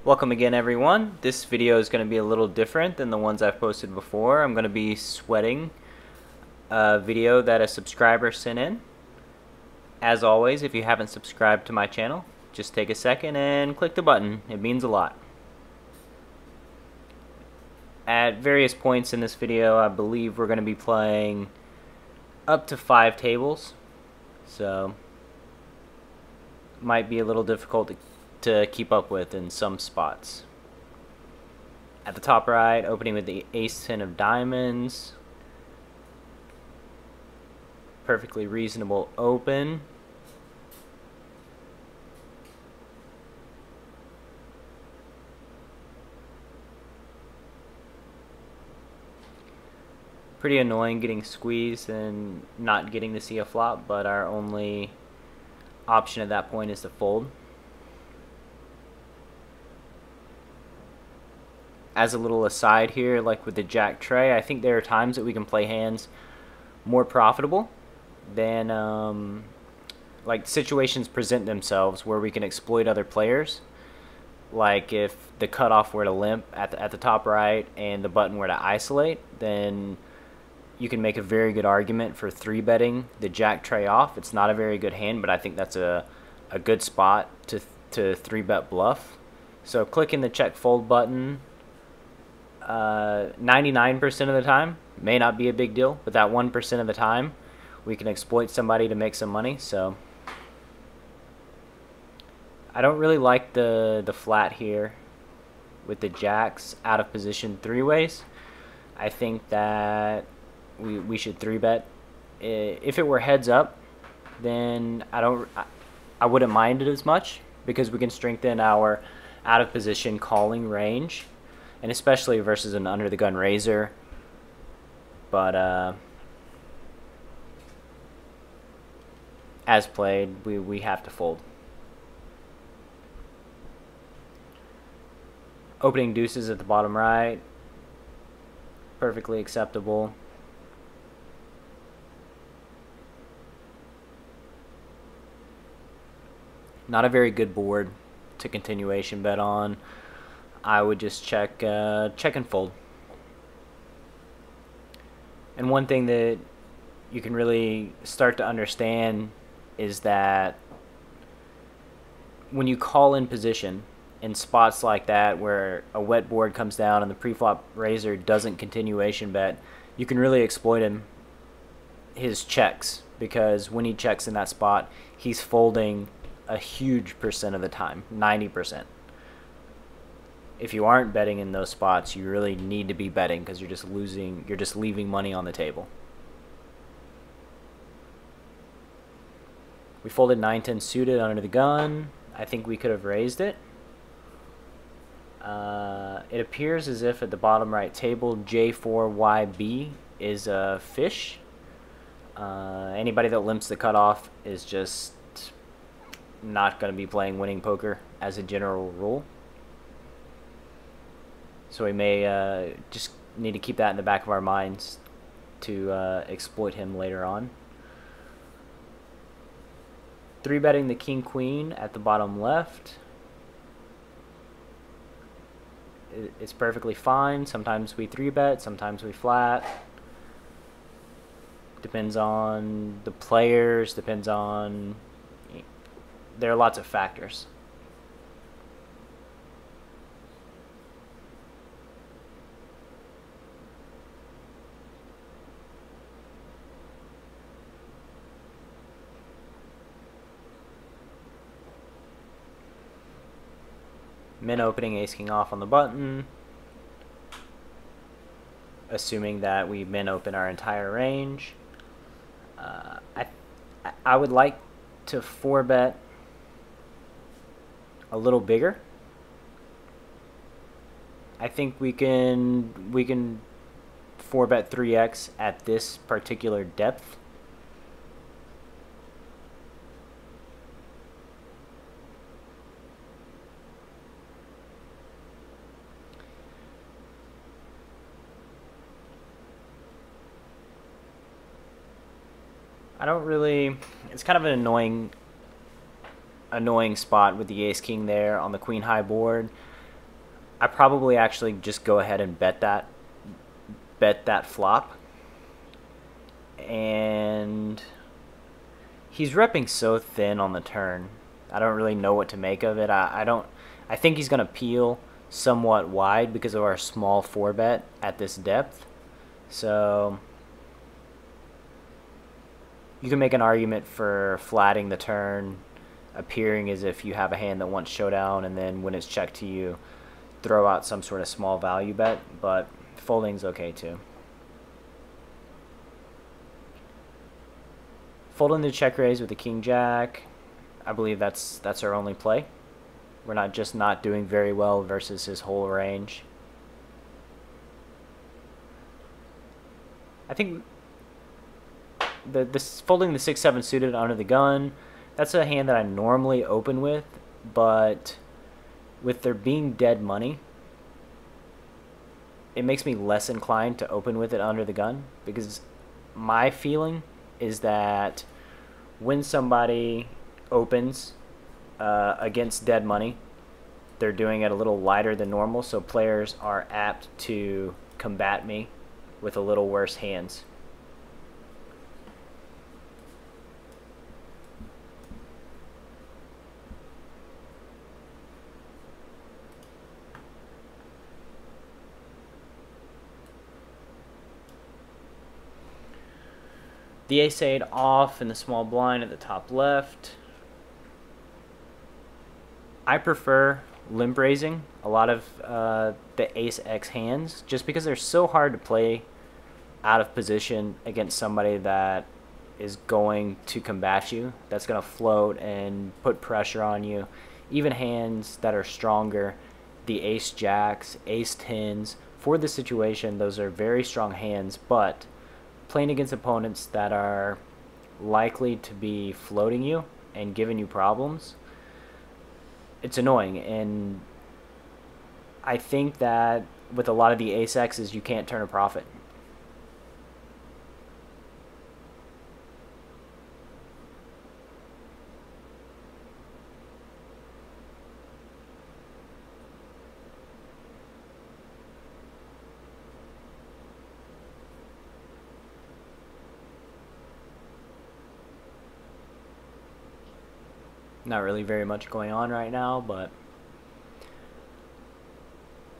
Welcome again, everyone. This video is going to be a little different than the ones I've posted before. I'm going to be sweating a video that a subscriber sent in. As always, if you haven't subscribed to my channel, just take a second and click the button. It means a lot. At various points in this video, I believe we're going to be playing up to 5 tables, so might be a little difficult to keep up with in some spots. At the top right, opening with the ace-10 of diamonds. Perfectly reasonable open. Pretty annoying getting squeezed and not getting to see a flop, but our only option at that point is to fold. As a little aside here, like with the jack tray, I think there are times that we can play hands more profitable than like situations present themselves where we can exploit other players. Like if the cutoff were to limp at the top right and the button were to isolate, then you can make a very good argument for 3-betting the jack tray off. It's not a very good hand, but I think that's a good spot to 3-bet bluff. So clicking the check fold button 99% of the time may not be a big deal, but that 1% of the time we can exploit somebody to make some money. So I don't really like the flat here with the jacks out of position 3-ways. I think that we should 3-bet. If it were heads up, then I wouldn't mind it as much, because we can strengthen our out of position calling range, and especially versus an under the gun raiser. But as played, we have to fold. Opening deuces at the bottom right, perfectly acceptable. Not a very good board to continuation bet on. I would just check and fold. And one thing that you can really start to understand is that when you call in position in spots like that where a wet board comes down and the preflop raiser doesn't continuation bet, you can really exploit his checks, because when he checks in that spot, he's folding a huge percent of the time, 90%. If you aren't betting in those spots, you really need to be betting, because you're just leaving money on the table. We folded 9-10 suited under the gun. I think we could have raised it. It appears as if at the bottom right table, J4YB is a fish. Anybody that limps the cutoff is just not going to be playing winning poker as a general rule. So we may just need to keep that in the back of our minds to exploit him later on. 3-betting the king-queen at the bottom left. It's perfectly fine. Sometimes we 3-bet, sometimes we flat. Depends on the players, depends on... There are lots of factors. Min opening ace king off on the button, assuming that we min open our entire range. I would like to 4-bet a little bigger. I think we can 4-bet 3x at this particular depth. I don't really... It's kind of an annoying spot with the ace king there on the queen high board. I probably actually just go ahead and bet that flop. And he's repping so thin on the turn. I don't really know what to make of it. I think he's gonna peel somewhat wide because of our small 4-bet at this depth. So you can make an argument for flatting the turn, appearing as if you have a hand that wants showdown, and then when it's checked to you, throw out some sort of small value bet, but folding's okay too. Folding the check raise with the king jack. I believe that's our only play. We're not doing very well versus his whole range. I think this folding the 6-7 suited under the gun, that's a hand that I normally open with, but with there being dead money, it makes me less inclined to open with it under the gun, because my feeling is that when somebody opens against dead money, they're doing it a little lighter than normal, so players are apt to combat me with a little worse hands. The ace-8 off in the small blind at the top left. I prefer limp raising a lot of the ace-x hands just because they're so hard to play out of position against somebody that is going to combat you, that's going to float and put pressure on you. Even hands that are stronger, the ace-jacks, ace-tens, for the situation, those are very strong hands, but playing against opponents that are likely to be floating you and giving you problems, it's annoying. And I think that with a lot of the ace-x's, you can't turn a profit. Not really very much going on right now, but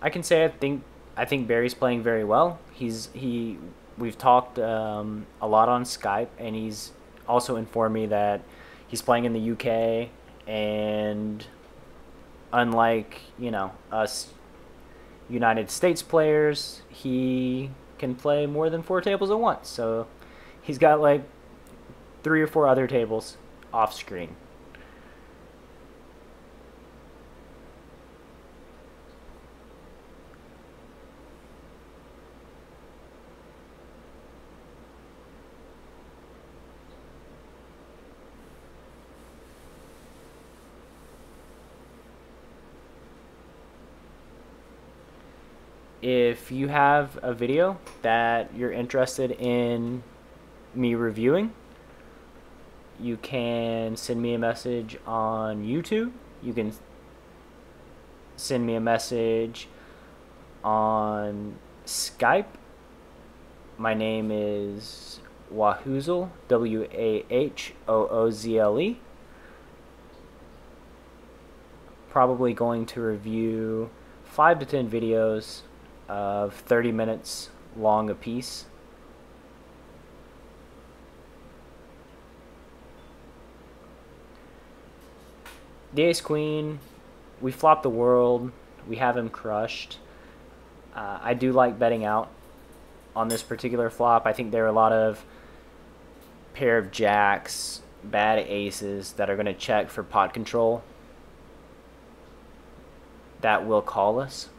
I can say I think Barry's playing very well. We've talked a lot on Skype, and he's also informed me that he's playing in the UK, and unlike, you know, us United States players, he can play more than 4 tables at once. So he's got like 3 or 4 other tables off screen. If you have a video that you're interested in me reviewing, you can send me a message on YouTube. You can send me a message on Skype. My name is Wahoozle, Wahhoozle. Probably going to review 5 to 10 videos of 30 minutes long a piece. The ace queen, we flop the world, we have him crushed. I do like betting out on this particular flop. I think there are a lot of pair of jacks, bad aces that are going to check for pot control that will call us.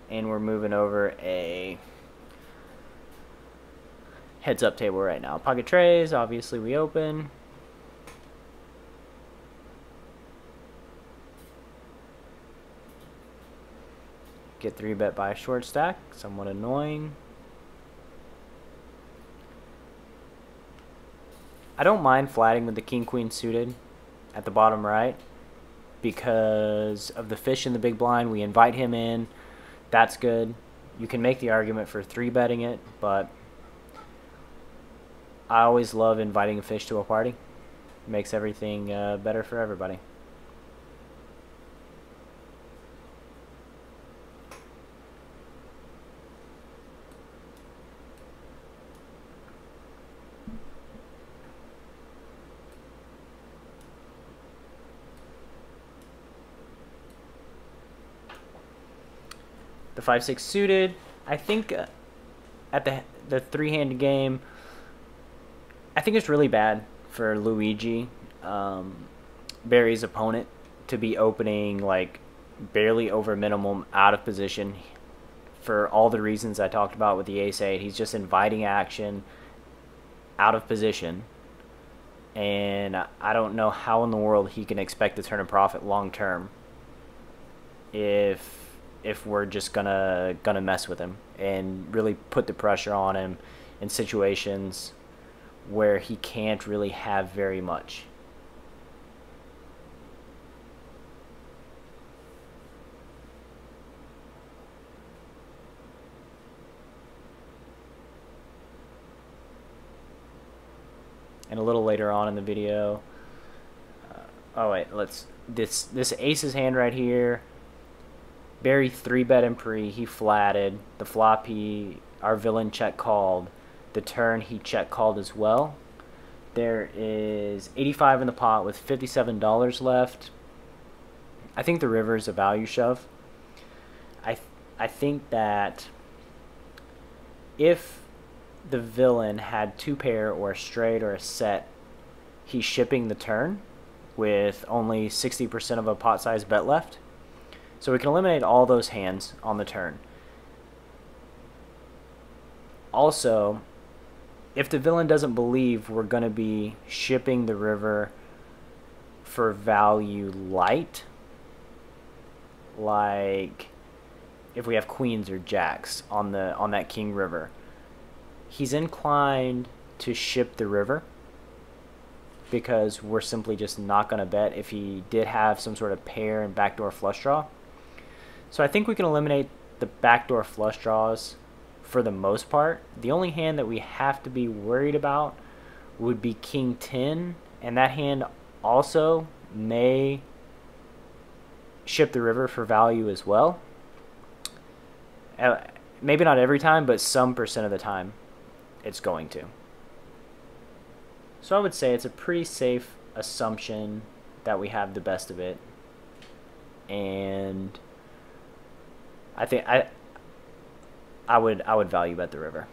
And we're moving over a heads up table right now. Pocket trays, obviously we open. Get 3-bet by a short stack. Somewhat annoying. I don't mind flatting with the king-queen suited at the bottom right because of the fish in the big blind. We invite him in. That's good. You can make the argument for 3-betting it, but I always love inviting a fish to a party. It makes everything better for everybody. The 5-6 suited. I think at the three-handed game, I think it's really bad for Luigi, Barry's opponent, to be opening like barely over minimum out of position for all the reasons I talked about with the ace-8. He's just inviting action out of position, and I don't know how in the world he can expect to turn a profit long term if we're just gonna mess with him and really put the pressure on him in situations where he can't really have very much. And a little later on in the video, oh wait, this ace's hand right here. Barry 3-bet in pre, he flatted. The flop, our villain check called. The turn, he check called as well. There is 85 in the pot with $57 left. I think the river is a value shove. I think that if the villain had 2-pair or a straight or a set, he's shipping the turn with only 60% of a pot size bet left. So we can eliminate all those hands on the turn. Also, if the villain doesn't believe we're going to be shipping the river for value light, like if we have queens or jacks on that king river, he's inclined to ship the river because we're simply just not going to bet if he did have some sort of pair and backdoor flush draw. So I think we can eliminate the backdoor flush draws for the most part. The only hand that we have to be worried about would be king 10, and that hand also may ship the river for value as well. Maybe not every time, but some percent of the time it's going to. So I would say it's a pretty safe assumption that we have the best of it, and I think I would value bet the river.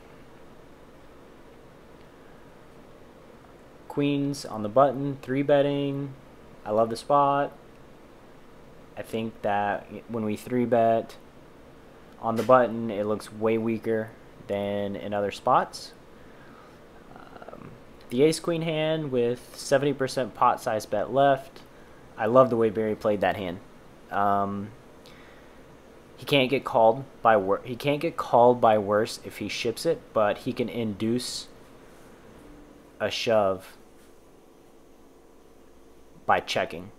Queens on the button, 3-betting. I love the spot. I think that when we 3-bet on the button, it looks way weaker than in other spots. The ace-queen hand with 70% pot size bet left. I love the way Barry played that hand. He can't get called by worse if he ships it, but he can induce a shove by checking,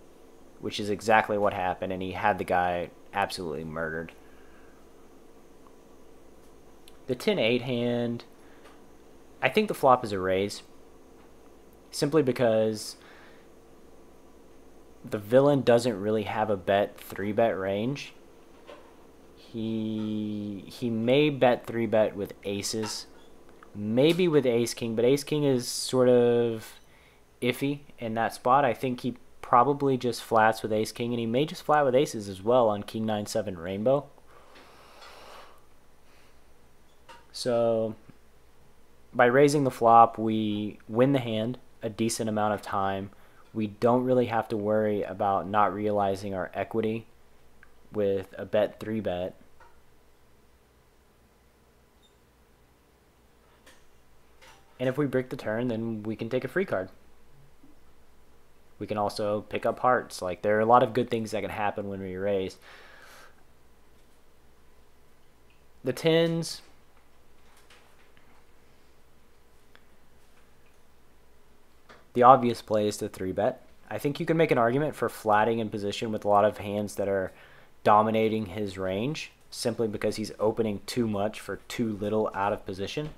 which is exactly what happened, and he had the guy absolutely murdered. The 10-8 hand, I think the flop is a raise, simply because the villain doesn't really have a 3-bet range. He may bet 3-bet with aces, maybe with ace-king, but ace-king is sort of iffy in that spot. I think he probably just flats with ace-king, and he may just flat with aces as well on king 9-7 rainbow. So by raising the flop, we win the hand a decent amount of time. We don't really have to worry about not realizing our equity with a 3-bet. And if we break the turn, then we can take a free card. We can also pick up hearts. Like, there are a lot of good things that can happen when we raise. The tens. The obvious play is to 3-bet. I think you can make an argument for flatting in position with a lot of hands that are dominating his range, simply because he's opening too much for too little out of position.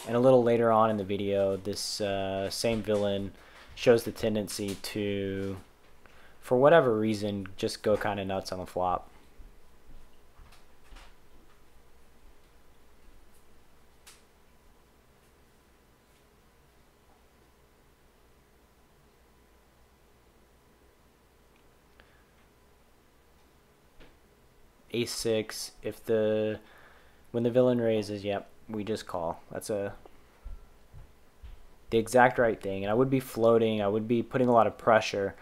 And a little later on in the video, this same villain shows the tendency to, for whatever reason, just go kind of nuts on the flop. Ace-6, when the villain raises, yep, we just call. That's the exact right thing. And I would be floating, I would be putting a lot of pressure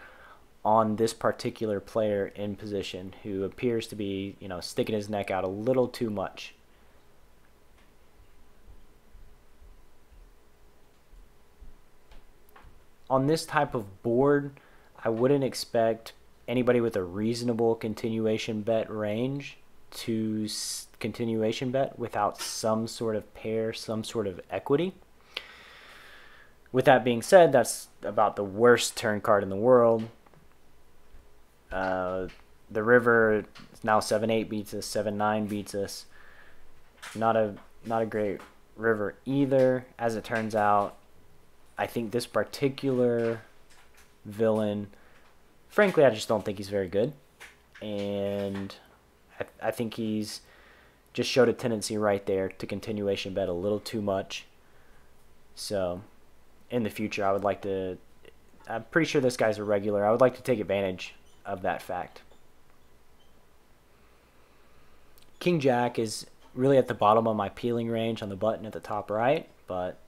on this particular player in position who appears to be, sticking his neck out a little too much. On this type of board, I wouldn't expect anybody with a reasonable continuation bet range to continuation bet without some sort of pair, some sort of equity. With that being said, that's about the worst turn card in the world. The river is now 7-8 beats us, 7-9 beats us. Not a great river either, as it turns out. I think this particular villain, frankly, I just don't think he's very good. And I think he's just showed a tendency right there to continuation bet a little too much. So in the future, I'm pretty sure this guy's a regular. I would like to take advantage of that fact. King Jack is really at the bottom of my peeling range on the button at the top right, but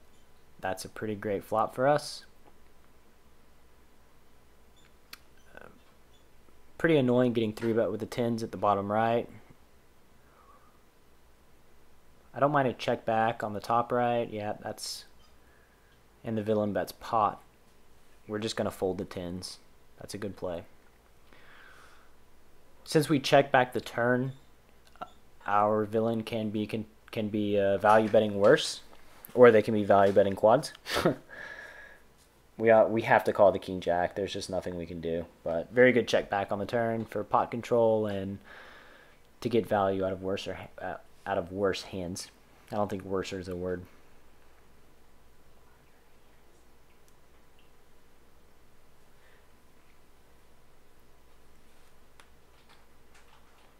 that's a pretty great flop for us. Pretty annoying getting 3-bet with the 10s at the bottom right. I don't mind a check back on the top right. Yeah, that's... And the villain bets pot. We're just going to fold the 10s. That's a good play. Since we check back the turn, our villain can be value betting worse, or they can be value betting quads. We have to call the King Jack. There's just nothing we can do. But very good check back on the turn for pot control and to get value out of worse hands. I don't think worser is a word.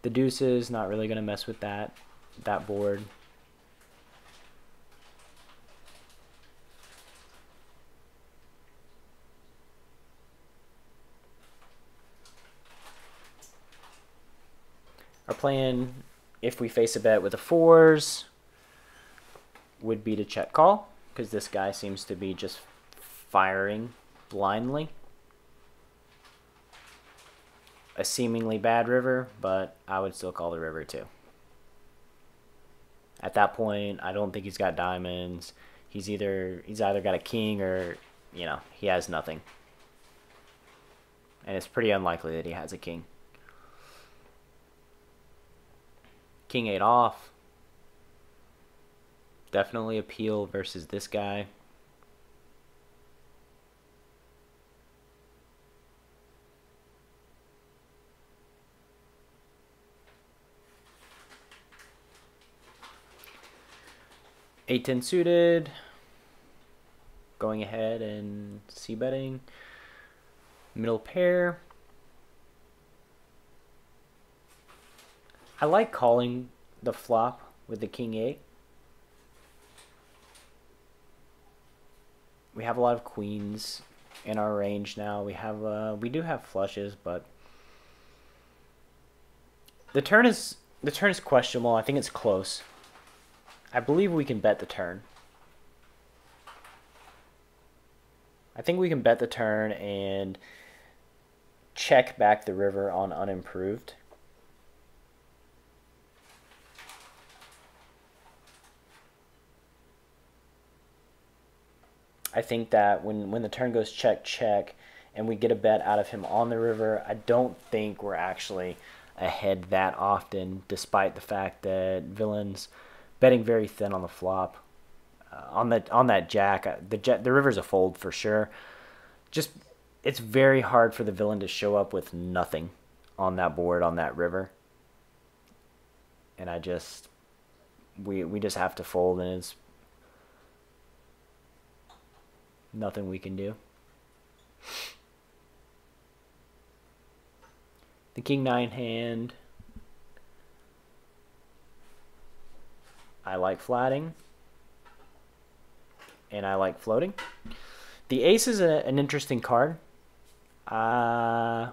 The deuces, not really going to mess with that board. Our plan, if we face a bet with the 4s, would be to check call, because this guy seems to be just firing blindly. A seemingly bad river, but I would still call the river too. At that point, I don't think he's got diamonds. He's either got a king or, he has nothing. And it's pretty unlikely that he has a king. King 8 off. Definitely appeal versus this guy. Eight 10 suited. Going ahead and c-betting. Middle pair. I like calling the flop with the King 8. We have a lot of queens in our range now. We do have flushes, but the turn is questionable. I think it's close. I believe we can bet the turn. I think we can bet the turn and check back the river on unimproved. I think that when the turn goes check, check, and we get a bet out of him on the river, I don't think we're actually ahead that often, despite the fact that villain's betting very thin on the flop. On that jack, the river's a fold for sure. Just it's very hard for the villain to show up with nothing on that board on that river, and we just have to fold, and it's nothing we can do. The king 9 hand, I like flatting, and I like floating. The ace is an interesting card. I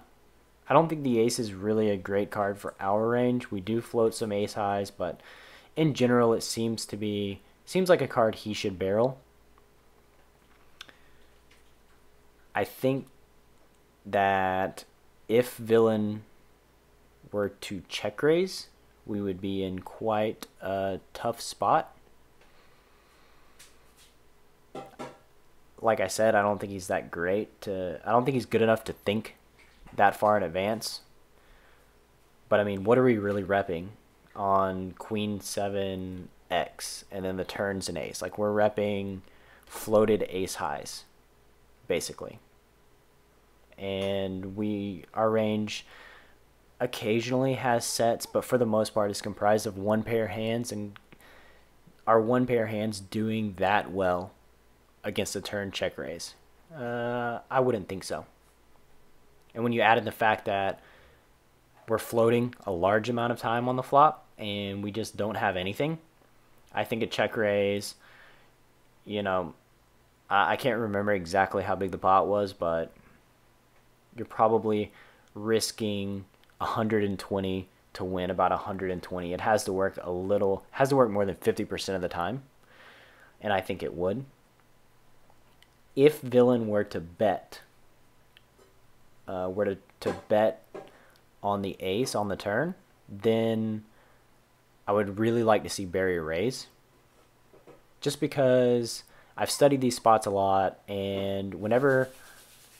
don't think the ace is really a great card for our range. We do float some ace highs, but in general it seems like a card he should barrel. I think that if villain were to check raise, we would be in quite a tough spot. Like I said, I don't think he's that great I don't think he's good enough to think that far in advance. But I mean, what are we really repping on Queen 7X and then the turns an ace? Like, we're repping floated ace highs, basically. And our range occasionally has sets, but for the most part is comprised of one pair hands, and our one pair hands doing that well against a turn check raise? I wouldn't think so. And when you add in the fact that we're floating a large amount of time on the flop and we just don't have anything, I think a check raise, I can't remember exactly how big the pot was, but you're probably risking 120 to win about 120. It has to work more than 50% of the time, and I think it would. If villain were to bet, to bet on the ace on the turn, then I would really like to see barrier raise. Just because I've studied these spots a lot, and whenever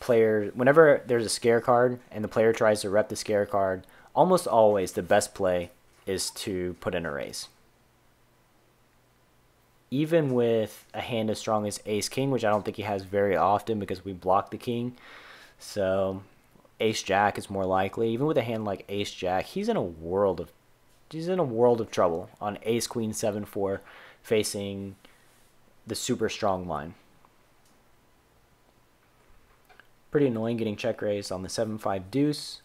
there's a scare card and the player tries to rep the scare card, almost always the best play is to put in a raise. Even with a hand as strong as ace king, which I don't think he has very often because we block the king, so ace jack is more likely. Even with a hand like ace jack, he's in a world of trouble on ace queen 7-4 facing the super strong line. Pretty annoying getting check raised on the 7-5 deuce.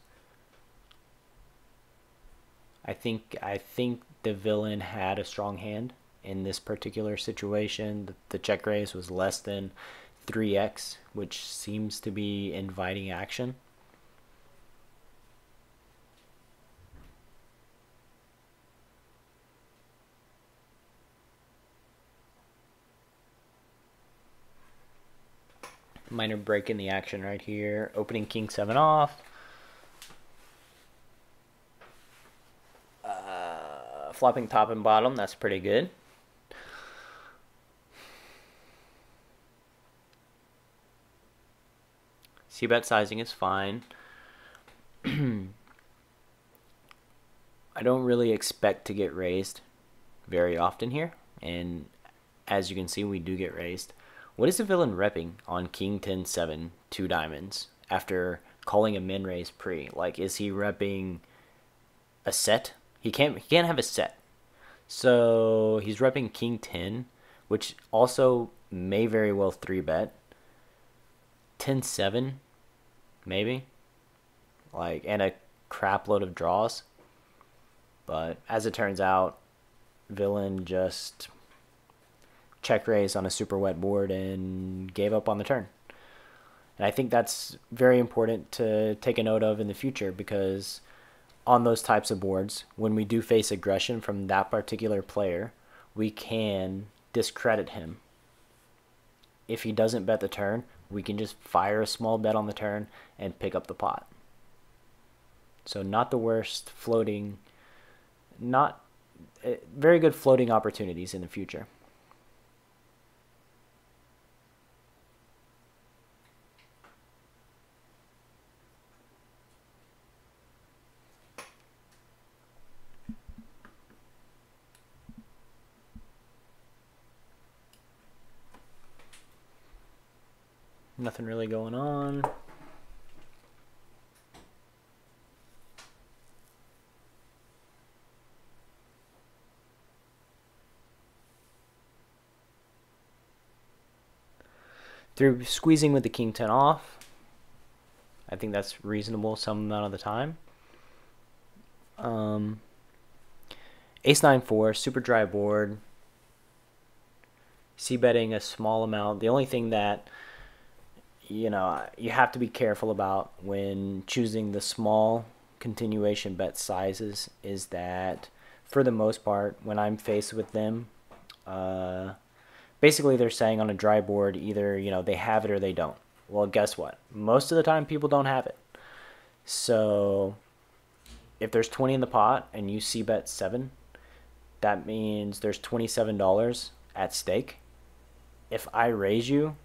I think the villain had a strong hand in this particular situation. The check raise was less than 3x, which seems to be inviting action. Minor break in the action right here. Opening king 7 off. Flopping top and bottom, that's pretty good. C-bet sizing is fine. I don't really expect to get raised very often here, and as you can see, we do get raised. What is the villain repping on king 10-7, 2 diamonds, after calling a min raise pre? Like, is he repping a set? He can't have a set. So he's repping king 10, which also may very well 3-bet. 10-7, maybe. Like, and a crap load of draws. But as it turns out, villain just check raised on a super wet board and gave up on the turn. And I think that's very important to take a note of in the future, because on those types of boards, when we do face aggression from that particular player, we can discredit him. If he doesn't bet the turn, we can just fire a small bet on the turn and pick up the pot. So not the worst floating, not very good floating opportunities in the future. Nothing really going on. Through squeezing with the king 10 off. I think that's reasonable some amount of the time. Ace 9-4, super dry board. C-betting a small amount. The only thing that you have to be careful about when choosing the small continuation bet sizes is that for the most part when I'm faced with them, basically they're saying on a dry board either they have it or they don't. Well, guess what? Most of the time people don't have it. So if there's 20 in the pot and you c-bet 7, that means there's $27 at stake. If I raise you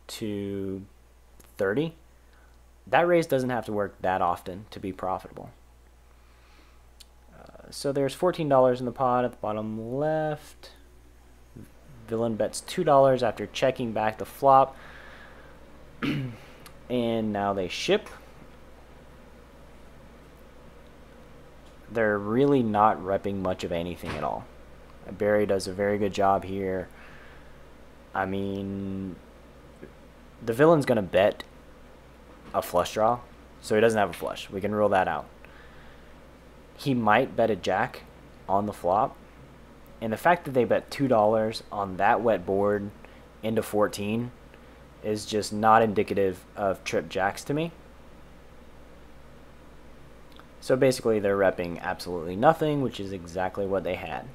to 30, that raise doesn't have to work that often to be profitable. So there's $14 in the pot at the bottom left. Villain bets $2 after checking back the flop. And now they ship. They're really not repping much of anything at all. Barry does a very good job here. I mean, the villain's going to bet a flush draw, so he doesn't have a flush. We can rule that out. He might bet a jack on the flop. And the fact that they bet $2 on that wet board into 14 is just not indicative of trip jacks to me. So basically they're repping absolutely nothing, which is exactly what they had.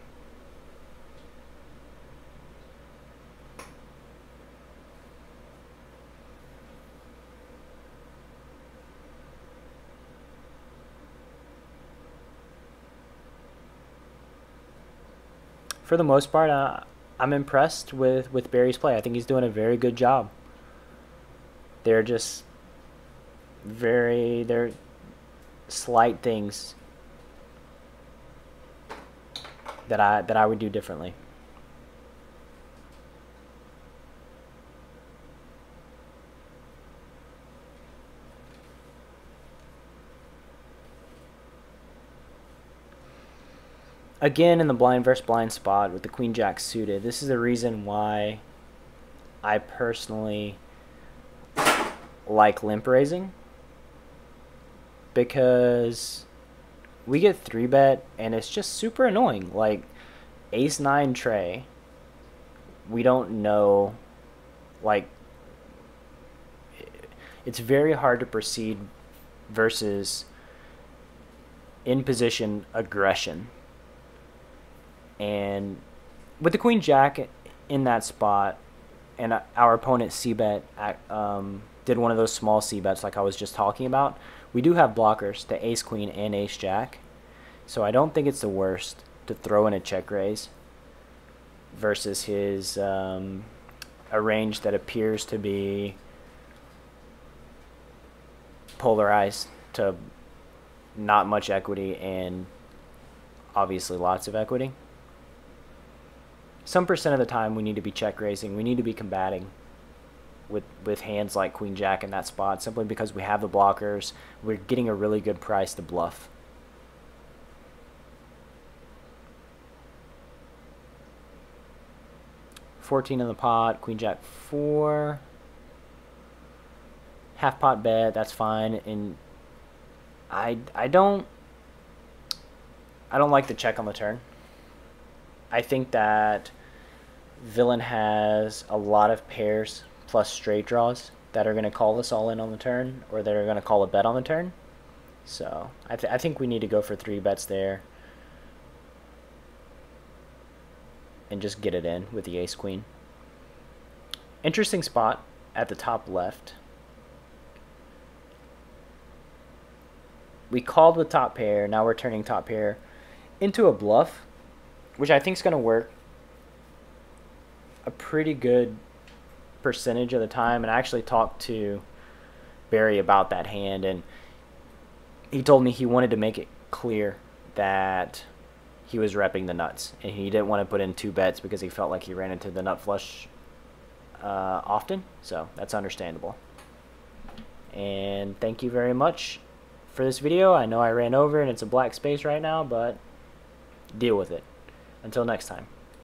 For the most part, I'm impressed with Barry's play. I think he's doing a very good job. They're just they're slight things that I would do differently. Again, in the blind versus blind spot with the queen jack suited, this is the reason why I personally like limp raising, because we get 3-bet and it's just super annoying. Like ace 9 tray, we don't know, like it's very hard to proceed versus in position aggression. And with the queen jack in that spot, and our opponent c-bet did one of those small c-bets like I was just talking about, we do have blockers to ace queen and ace jack, so I don't think it's the worst to throw in a check raise versus his a range that appears to be polarized to not much equity and obviously lots of equity. Some percent of the time we need to be check raising. We need to be combating with hands like queen jack in that spot, simply because we have the blockers. We're getting a really good price to bluff. $14 in the pot, queen jack 4. Half pot bet, that's fine. And I don't like the check on the turn. I think that villain has a lot of pairs plus straight draws that are going to call us all in on the turn, or that are going to call a bet on the turn. So I think we need to go for 3 bets there and just get it in with the ace queen. Interesting spot at the top left. We called with top pair. Now we're turning top pair into a bluff, which I think is going to work a pretty good percentage of the time. And I actually talked to Barry about that hand, and he told me he wanted to make it clear that he was repping the nuts, and he didn't want to put in 2 bets because he felt like he ran into the nut flush often, so that's understandable. And thank you very much for this video. I know I ran over and it's a black space right now, but deal with it. Until next time.